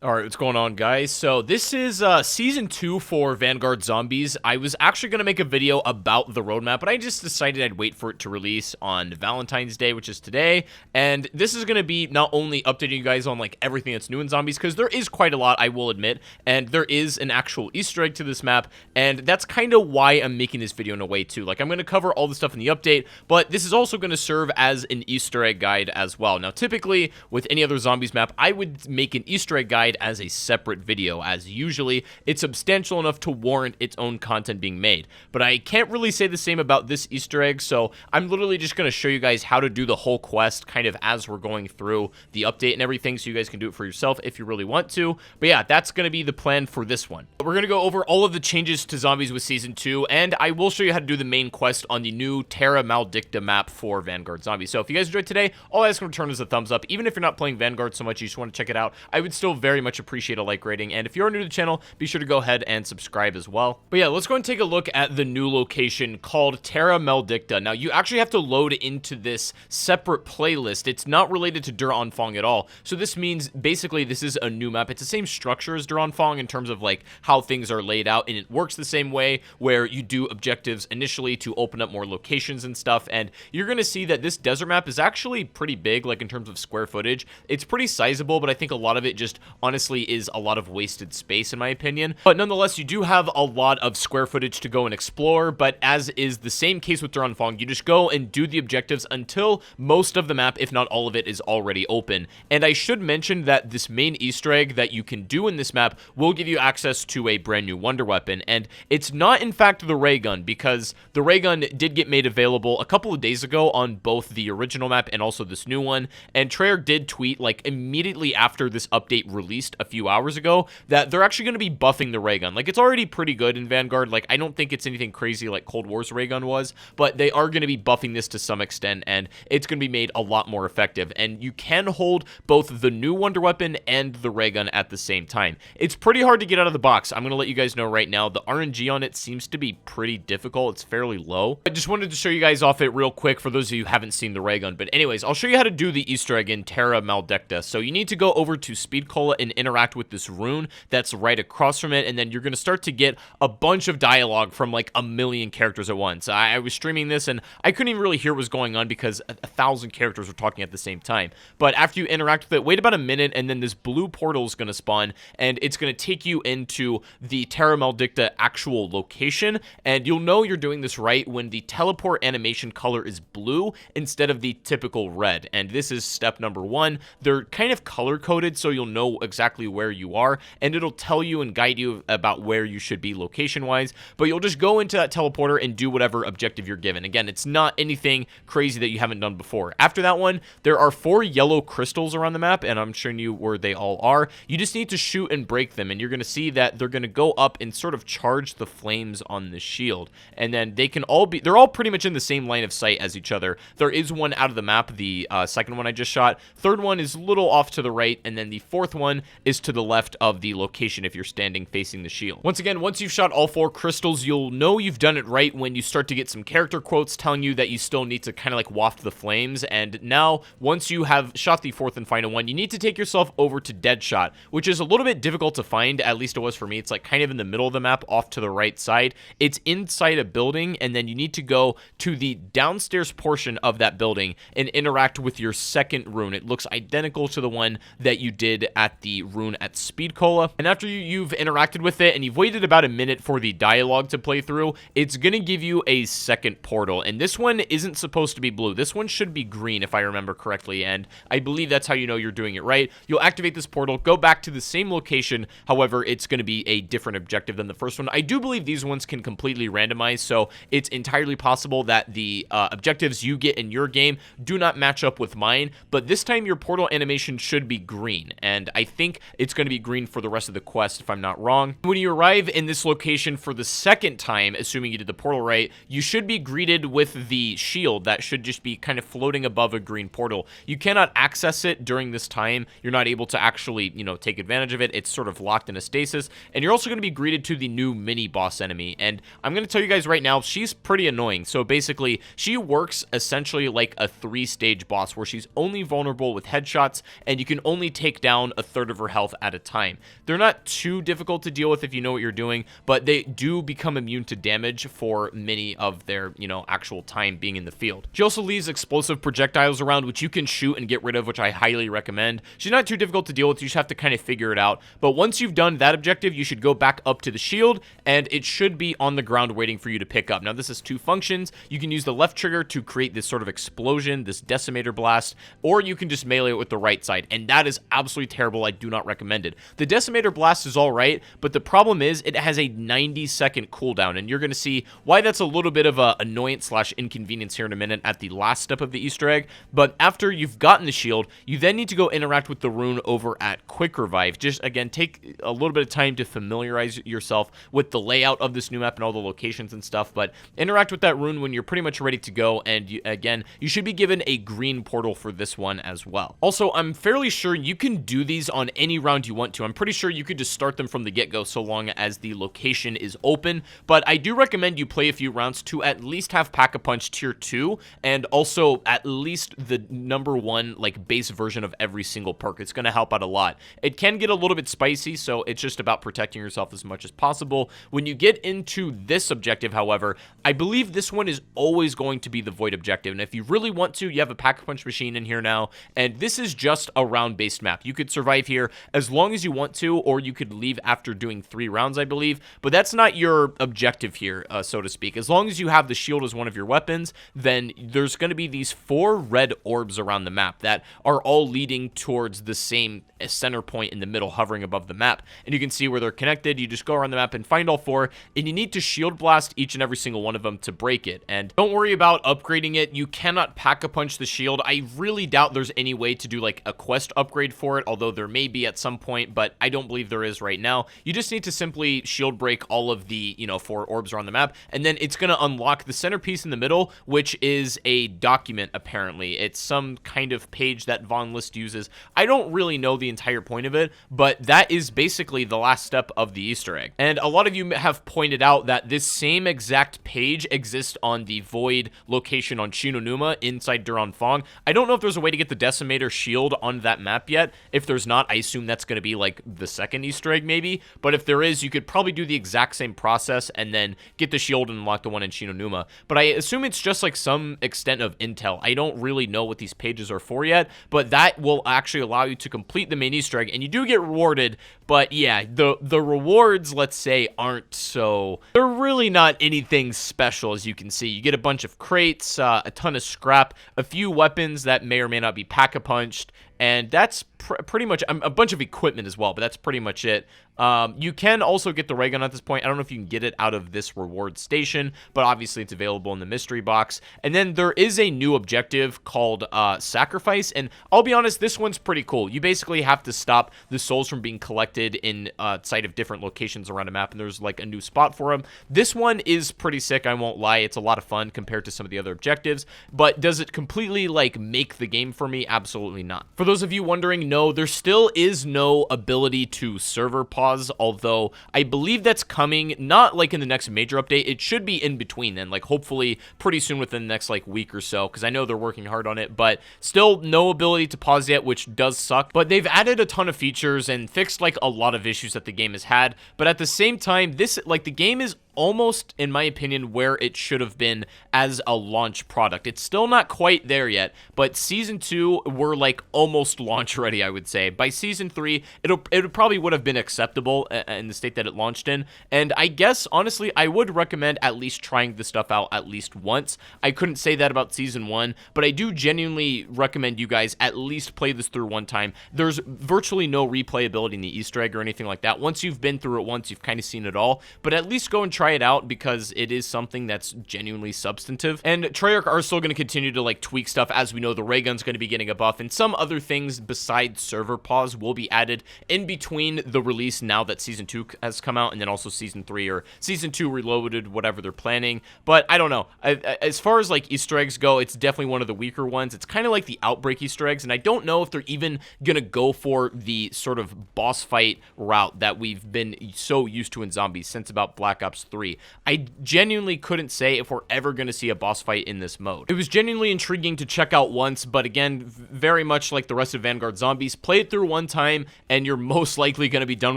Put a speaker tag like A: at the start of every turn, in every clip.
A: Alright, what's going on, guys? So this is Season 2 for Vanguard Zombies. I was actually going to make a video about the roadmap, but I just decided I'd wait for it to release on Valentine's Day, which is today. And this is going to be not only updating you guys on like everything that's new in Zombies, because there is quite a lot, I will admit, and there is an actual Easter egg to this map, and that's kind of why I'm making this video in a way too. Like, I'm going to cover all the stuff in the update, but this is also going to serve as an Easter egg guide as well. Now, typically, with any other Zombies map, I would make an Easter egg guide as a separate video, as usually it's substantial enough to warrant its own content being made. But I can't really say the same about this Easter egg, so I'm literally just going to show you guys how to do the whole quest kind of as we're going through the update and everything, so you guys can do it for yourself if you really want to. But yeah, that's going to be the plan for this one. We're going to go over all of the changes to Zombies with Season 2, and I will show you how to do the main quest on the new Terra Maldicta map for Vanguard Zombies. So if you guys enjoyed today, all I ask in return is a thumbs up. Even if you're not playing Vanguard so much, you just want to check it out, I would still very much appreciate a like rating, and if you're new to the channel, be sure to go ahead and subscribe as well. But yeah, let's go and take a look at the new location called Terra Maledicta. Now, you actually have to load into this separate playlist. It's not related to Duranfong at all, so this means basically this is a new map. It's the same structure as Duranfong in terms of like how things are laid out, and it works the same way where you do objectives initially to open up more locations and stuff, and you're going to see that this desert map is actually pretty big, like in terms of square footage. It's pretty sizable, but I think a lot of it just honestly is a lot of wasted space in my opinion. But nonetheless, you do have a lot of square footage to go and explore, but as is the same case with Duranfong, you just go and do the objectives until most of the map, if not all of it, is already open. And I should mention that this main Easter egg that you can do in this map will give you access to a brand new wonder weapon, and it's not in fact the ray gun, because the ray gun did get made available a couple of days ago on both the original map and also this new one, and Treyarch did tweet like immediately after this update released a few hours ago that they're actually going to be buffing the ray gun. Like, it's already pretty good in Vanguard. Like, I don't think it's anything crazy like Cold War's ray gun was, but they are going to be buffing this to some extent, and it's going to be made a lot more effective. And you can hold both the new wonder weapon and the ray gun at the same time. It's pretty hard to get out of the box. I'm going to let you guys know right now, the RNG on it seems to be pretty difficult. It's fairly low. I just wanted to show you guys off it real quick for those of you who haven't seen the ray gun. But anyways, I'll show you how to do the Easter egg in Terra Maldicta. So you need to go over to Speed Cola and interact with this rune that's right across from it, and then you're going to start to get a bunch of dialogue from like a million characters at once. I was streaming this and I couldn't even really hear what was going on because a thousand characters were talking at the same time. But after you interact with it, wait about a minute, and then this blue portal is going to spawn, and it's going to take you into the Terra Maldicta actual location, and you'll know you're doing this right when the teleport animation color is blue instead of the typical red. And this is step number one. They're kind of color coded, so you'll know exactly where you are, and it'll tell you and guide you about where you should be location wise. But you'll just go into that teleporter and do whatever objective you're given. Again, it's not anything crazy that you haven't done before. After that one, there are 4 yellow crystals around the map, and I'm showing you where they all are. You just need to shoot and break them, and you're going to see that they're going to go up and sort of charge the flames on the shield, and then they can all be, they're all pretty much in the same line of sight as each other. There is one out of the map, the second one I just shot. Third one is a little off to the right, and then the fourth one is to the left of the location if you're standing facing the shield. Once again, once you've shot all 4 crystals, you'll know you've done it right when you start to get some character quotes telling you that you still need to kind of like waft the flames. And now, once you have shot the 4th and final one, you need to take yourself over to Deadshot, which is a little bit difficult to find, at least it was for me. It's like kind of in the middle of the map off to the right side. It's inside a building, and then you need to go to the downstairs portion of that building and interact with your second rune. It looks identical to the one that you did at the rune at Speed Cola. And after you've interacted with it and you've waited about a minute for the dialogue to play through, it's going to give you a second portal. And this one isn't supposed to be blue. This one should be green if I remember correctly, and I believe that's how you know you're doing it right. You'll activate this portal, go back to the same location. However, it's going to be a different objective than the first one. I do believe these ones can completely randomize, so it's entirely possible that the objectives you get in your game do not match up with mine, but this time your portal animation should be green, and I think it's going to be green for the rest of the quest if I'm not wrong. When you arrive in this location for the second time, assuming you did the portal right, you should be greeted with the shield that should just be kind of floating above a green portal. You cannot access it during this time. You're not able to actually, you know, take advantage of it. It's sort of locked in a stasis, and you're also going to be greeted to the new mini boss enemy. And I'm going to tell you guys right now, she's pretty annoying. So basically, she works essentially like a 3-stage boss where she's only vulnerable with headshots, and you can only take down a third of her health at a time. They're not too difficult to deal with if you know what you're doing, but they do become immune to damage for many of their, actual time being in the field. She also leaves explosive projectiles around, which you can shoot and get rid of, which I highly recommend. She's not too difficult to deal with. You just have to kind of figure it out. But once you've done that objective, you should go back up to the shield, and it should be on the ground waiting for you to pick up. Now, this has 2 functions. You can use the left trigger to create this sort of explosion, this decimator blast, or you can just melee it with the right side, and that is absolutely terrible. I do not recommend it. The decimator blast is all right, but the problem is it has a 90-second cooldown, and you're going to see why that's a little bit of a annoyance / inconvenience here in a minute at the last step of the Easter egg. But after you've gotten the shield, you then need to go interact with the rune over at Quick Revive. Just, again, take a little bit of time to familiarize yourself with the layout of this new map and all the locations and stuff, but interact with that rune when you're pretty much ready to go, and again, you should be given a green portal for this one as well. Also, I'm fairly sure you can do these on any round you want to. I'm pretty sure you could just start them from the get-go so long as the location is open, but I do recommend you play a few rounds to at least have Pack-a-Punch Tier 2, and also at least the #1 like base version of every single perk. It's going to help out a lot. It can get a little bit spicy, so it's just about protecting yourself as much as possible. When you get into this objective, however, I believe this one is always going to be the Void objective, and if you really want to, you have a Pack-a-Punch machine in here now, and this is just a round-based map. You could survive here as long as you want to, or you could leave after doing 3 rounds, I believe, but that's not your objective here, so to speak. As long as you have the shield as one of your weapons, then there's going to be these 4 red orbs around the map that are all leading towards the same center point in the middle, hovering above the map, and you can see where they're connected. You just go around the map and find all 4, and you need to shield blast each and every single one of them to break it. And don't worry about upgrading it. You cannot Pack-a-Punch the shield. I really doubt there's any way to do like a quest upgrade for it, although there may be at some point, but I don't believe there is right now. You just need to simply shield break all of the 4 orbs around the map, and then it's going to unlock the centerpiece in the middle, which is a document. Apparently it's some kind of page that Von List uses. I don't really know the entire point of it, but that is basically the last step of the Easter egg. And a lot of you have pointed out that this same exact page exists on the Void location on Shinonuma inside Duran Fong. I don't know if there's a way to get the decimator shield on that map yet. If there's not, I assume that's going to be like the second Easter egg maybe, but if there is, you could probably do the exact same process and then get the shield and unlock the one in Shinonuma. But I assume it's just like some extent of intel. I don't really know what these pages are for yet, but that will actually allow you to complete the main Easter egg, and you do get rewarded. But yeah, the rewards, let's say, aren't so... They're really not anything special, as you can see. You get a bunch of crates, a ton of scrap, a few weapons that may or may not be Pack-a-Punched, and that's pretty much a bunch of equipment as well, but that's pretty much it. You can also get the ray gun at this point. I don't know if you can get it out of this reward station, but obviously it's available in the mystery box. And then there is a new objective called Sacrifice, and I'll be honest, this one's pretty cool. You basically have to stop the souls from being collected in sight of different locations around a map, and there's like a new spot for them. This one is pretty sick, I won't lie. It's a lot of fun compared to some of the other objectives, but does it completely like make the game for me? Absolutely not. For those of you wondering, no, there still is no ability to server pause, although I believe that's coming, not like in the next major update. It should be in between then, like hopefully pretty soon within the next like week or so, because I know they're working hard on it, but still no ability to pause yet, which does suck. But they've added a ton of features and fixed like a lot of issues that the game has had, but at the same time, this, like, the game is almost, in my opinion, where it should have been as a launch product. It's still not quite there yet, but Season 2, we're like almost launch ready, I would say. By Season 3, it probably would have been acceptable in the state that it launched in, and I guess, honestly, I would recommend at least trying this stuff out at least once. I couldn't say that about Season 1, but I do genuinely recommend you guys at least play this through one time. There's virtually no replayability in the Easter egg or anything like that. Once you've been through it once, you've kind of seen it all, but at least go and try try it out because it is something that's genuinely substantive. And Treyarch are still going to continue to like tweak stuff. As we know, the ray gun's going to be getting a buff, and some other things besides server pause will be added in between the release now that Season 2 has come out, and then also Season 3 or Season 2 Reloaded, whatever they're planning. But I don't know. As far as like Easter eggs go, it's definitely one of the weaker ones. It's kind of like the Outbreak Easter eggs, and I don't know if they're even going to go for the sort of boss fight route that we've been so used to in zombies since about Black Ops 3. I genuinely couldn't say if we're ever going to see a boss fight in this mode. It was genuinely intriguing to check out once, but again, very much like the rest of Vanguard Zombies, play it through one time and you're most likely going to be done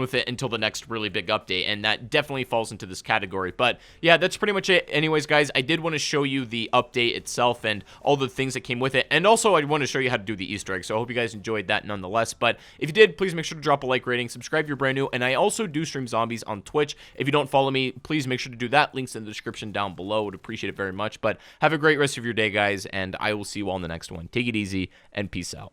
A: with it until the next really big update, and that definitely falls into this category. But yeah, that's pretty much it. Anyways, guys, I did want to show you the update itself and all the things that came with it, and also I want to show you how to do the Easter egg, so I hope you guys enjoyed that nonetheless. But if you did, please make sure to drop a like rating, subscribe if you're brand new, and I also do stream zombies on Twitch. If you don't follow me, please make sure to do that. Links in the description down below. Would appreciate it very much. But have a great rest of your day, guys, and I will see you all in the next one. Take it easy and peace out.